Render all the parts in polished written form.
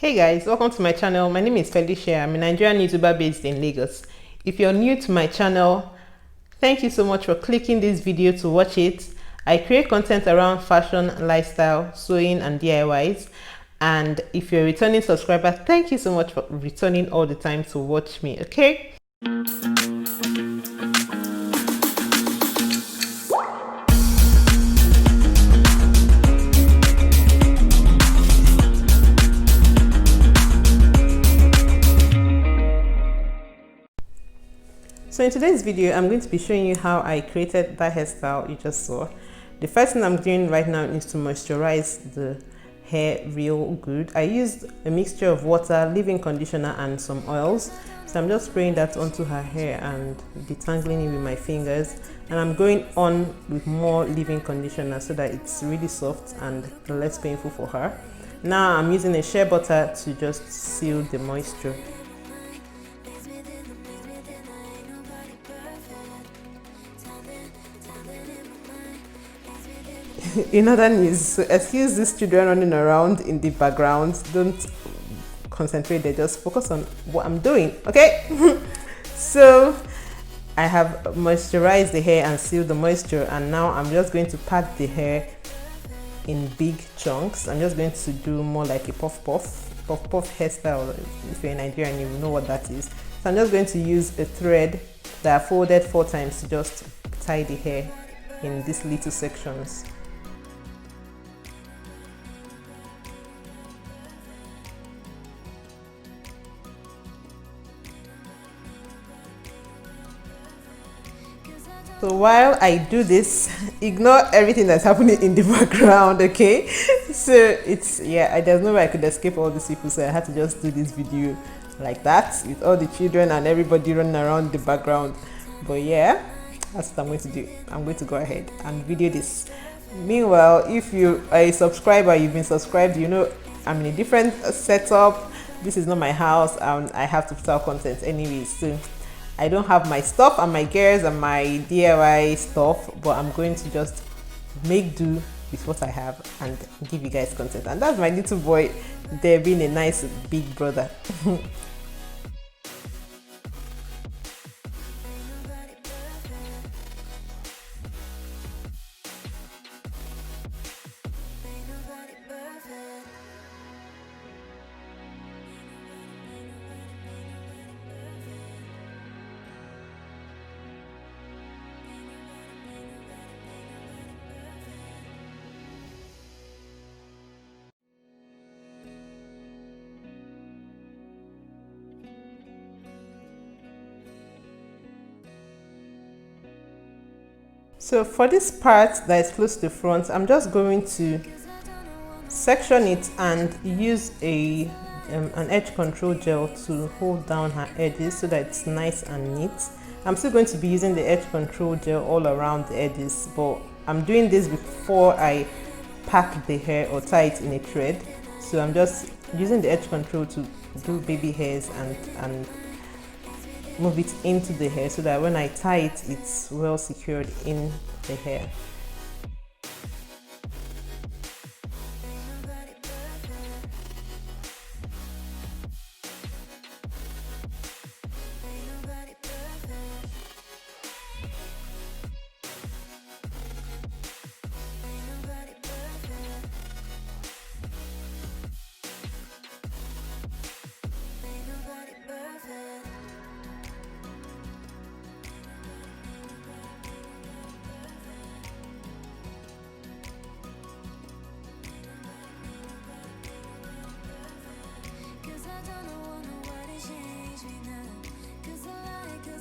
Hey guys, welcome to my channel. My name is Felicia. I'm a Nigerian YouTuber based in Lagos. If you're new to my channel, thank you so much for clicking this video to watch it. I create content around fashion, lifestyle, sewing and DIYs. And if you're a returning subscriber, thank you so much for returning all the time to watch me, okay? So in today's video, I'm going to be showing you how I created that hairstyle you just saw. The first thing I'm doing right now is to moisturize the hair real good. I used a mixture of water, leave-in conditioner and some oils. So I'm just spraying that onto her hair and detangling it with my fingers. And I'm going on with more leave-in conditioner so that it's really soft and less painful for her. Now I'm using a shea butter to just seal the moisture. In other news, so excuse these children running around in the background. Don't concentrate, they just focus on what I'm doing, okay? So I have moisturized the hair and sealed the moisture, and now I'm just going to pat the hair in big chunks. I'm just going to do more like a puff hairstyle. If you're in Nigeria and you know what that is. So I'm just going to use a thread that I folded 4 times to just tie the hair in these little sections. So while I do this, ignore everything that's happening in the background, okay? So it's, yeah, there's no way I could escape all these people, so I had to just do this video like that with all the children and everybody running around the background. But yeah, that's what I'm going to do. I'm going to go ahead and video this. Meanwhile, if you are a subscriber, you've been subscribed, you know I'm in a different setup. This is not my house, and I have to put out content anyways. So I don't have my stuff and my gears and my DIY stuff, but I'm going to just make do with what I have and give you guys content. And that's my little boy there being a nice big brother. So for this part that is close to the front, I'm just going to section it and use an edge control gel to hold down her edges so that it's nice and neat. I'm still going to be using the edge control gel all around the edges, but I'm doing this before I pack the hair or tie it in a thread. So I'm just using the edge control to do baby hairs and move it into the hair so that when I tie it, it's well secured in the hair.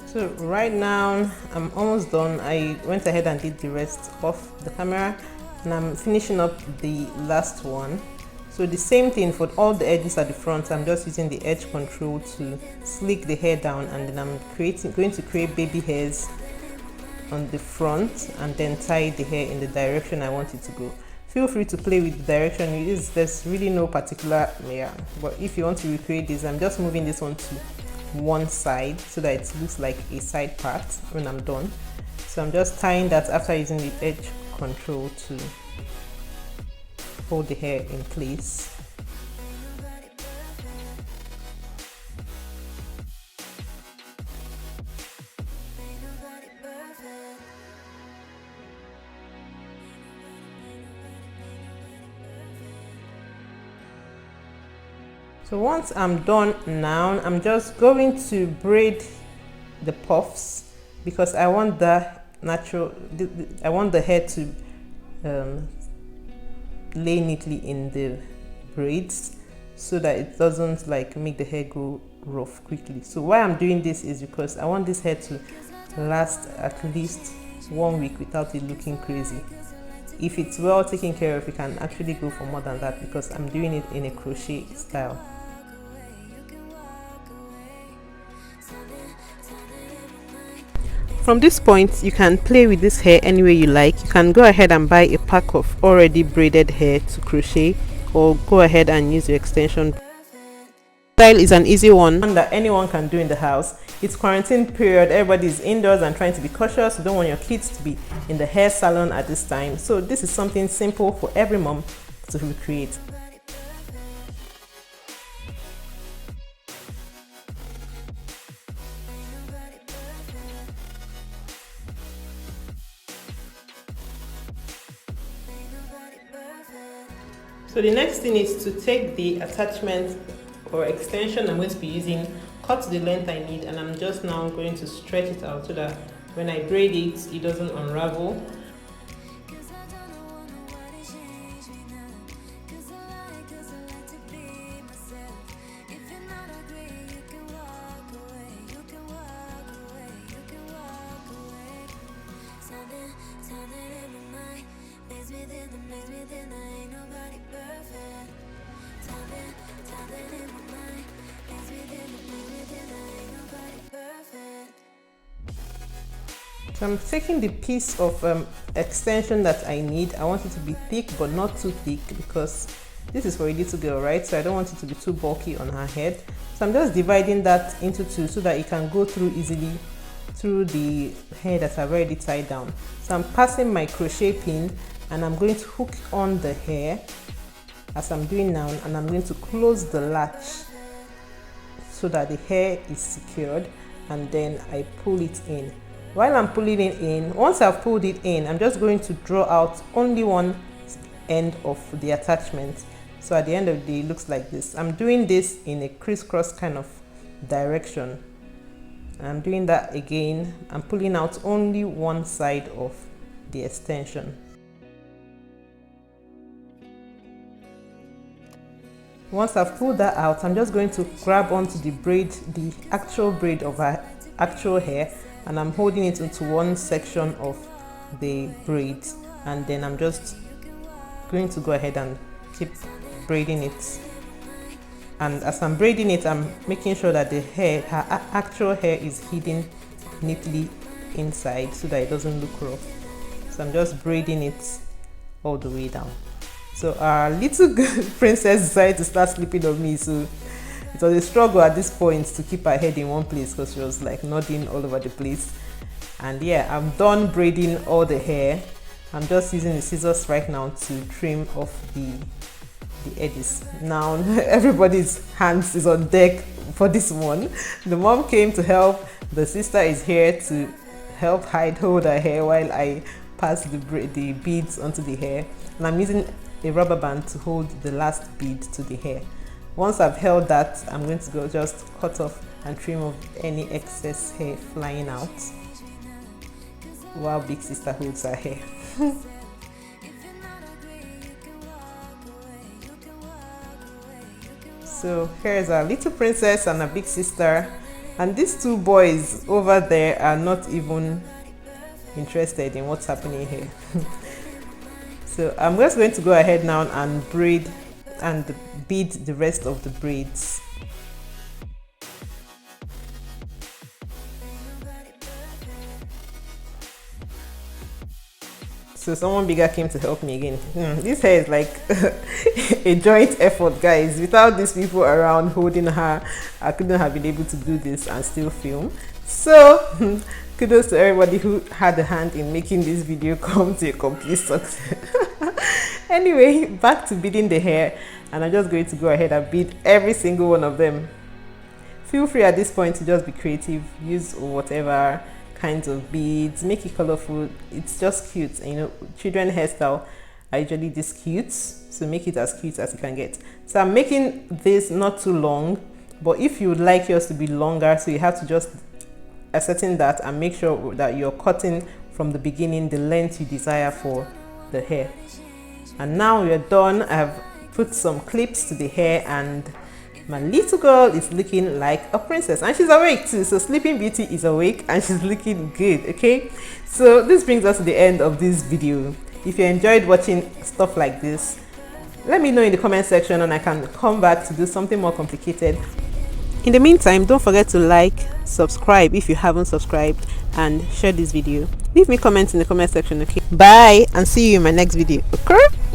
So right now I'm almost done. I went ahead and did the rest off the camera, and I'm finishing up the last one. So the same thing for all the edges at the front. I'm just using the edge control to slick the hair down, and then I'm going to create baby hairs on the front and then tie the hair in the direction I want it to go. Feel free to play with the direction. There's really no particular layer, but if you want to recreate this, I'm just moving this one to one side so that it looks like a side part when I'm done. So I'm just tying that after using the edge control to hold the hair in place. So once I'm done now, I'm just going to braid the puffs because I want the natural, I want the hair to lay neatly in the braids so that it doesn't like make the hair go rough quickly. So why I'm doing this is because I want this hair to last at least 1 week without it looking crazy. If it's well taken care of, you can actually go for more than that because I'm doing it in a crochet style. From this point, you can play with this hair any way you like. You can go ahead and buy a pack of already braided hair to crochet, or go ahead and use your extension. Style is an easy one that anyone can do in the house. It's quarantine period, everybody's indoors and trying to be cautious. You don't want your kids to be in the hair salon at this time. So this is something simple for every mom to recreate. So the next thing is to take the attachment or extension I'm going to be using, cut the length I need, and I'm just now going to stretch it out so that when I braid it, it doesn't unravel. So I'm taking the piece of extension that I need. I want it to be thick but not too thick because this is for a little girl, right? So I don't want it to be too bulky on her head. So I'm just dividing that into two so that it can go through easily through the hair that I've already tied down. So I'm passing my crochet pin and I'm going to hook on the hair as I'm doing now, and I'm going to close the latch so that the hair is secured, and then I pull it in. While I'm pulling it in, once I've pulled it in, I'm just going to draw out only one end of the attachment. So at the end of the day, it looks like this. I'm doing this in a crisscross kind of direction. I'm doing that again. I'm pulling out only one side of the extension. Once I've pulled that out, I'm just going to grab onto the braid, the actual braid of our actual hair, and I'm holding it into one section of the braids, and then I'm just going to go ahead and keep braiding it. And as I'm braiding it, I'm making sure that the hair, her actual hair, is hidden neatly inside so that it doesn't look rough. So I'm just braiding it all the way down. So our little princess decided to start sleeping on me, so it was a struggle at this point to keep her head in one place because she was like nodding all over the place. And yeah, I'm done braiding all the hair. I'm just using the scissors right now to trim off the edges. Now everybody's hands is on deck for this one. The mom came to help. The sister is here to help hold her hair while I pass the beads onto the hair. And I'm using a rubber band to hold the last bead to the hair. Once I've held that, I'm going to go just cut off and trim off any excess hair flying out while big sister holds her hair. So here's our little princess and a big sister, and these two boys over there are not even interested in what's happening here. So I'm just going to go ahead now and braid and bead the rest of the braids. So someone bigger came to help me again. This hair is like a joint effort, guys. Without these people around holding her, I couldn't have been able to do this and still film. So kudos to everybody who had a hand in making this video come to a complete success. Anyway, back to beading the hair, and I'm just going to go ahead and bead every single one of them. Feel free at this point to just be creative, use whatever kinds of beads, make it colorful. It's just cute, you know, children hairstyle. are usually this cute, so make it as cute as you can get. So I'm making this not too long, but if you would like yours to be longer, so you have to just ascertain that and make sure that you're cutting from the beginning the length you desire for the hair. And now we're done. I've put some clips to the hair and my little girl is looking like a princess, and she's awake too. So Sleeping Beauty is awake and she's looking good. Okay, so this brings us to the end of this video. If you enjoyed watching stuff like this, let me know in the comment section and I can come back to do something more complicated. In the meantime, don't forget to like, subscribe if you haven't subscribed, and share this video. Leave me comments in the comment section. Okay, bye and see you in my next video. Okay.